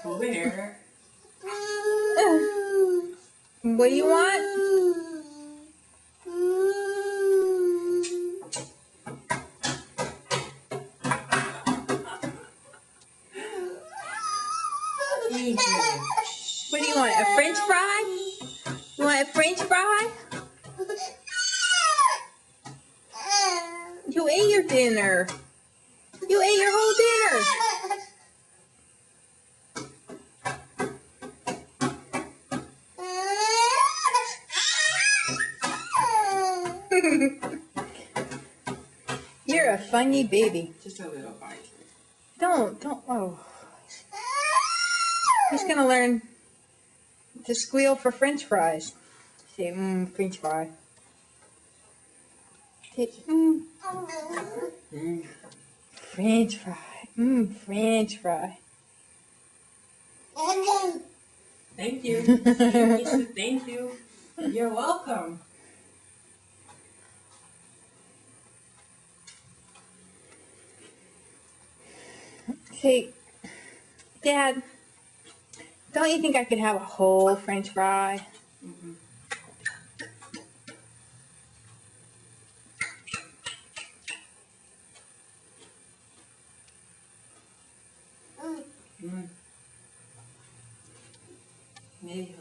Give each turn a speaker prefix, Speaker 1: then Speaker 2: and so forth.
Speaker 1: Over here.
Speaker 2: What do you want? What do you want? A French fry? You want a French fry? You ate your dinner. You ate your whole dinner. You're a funny baby.
Speaker 1: Just a little bite.
Speaker 2: Don't. Oh. He's gonna learn to squeal for French fries. Say, French fry. Say, French fry. French fry.
Speaker 1: Thank you. Thank you. You're welcome.
Speaker 2: Say, Dad, don't you think I could have a whole French fry?
Speaker 1: Maybe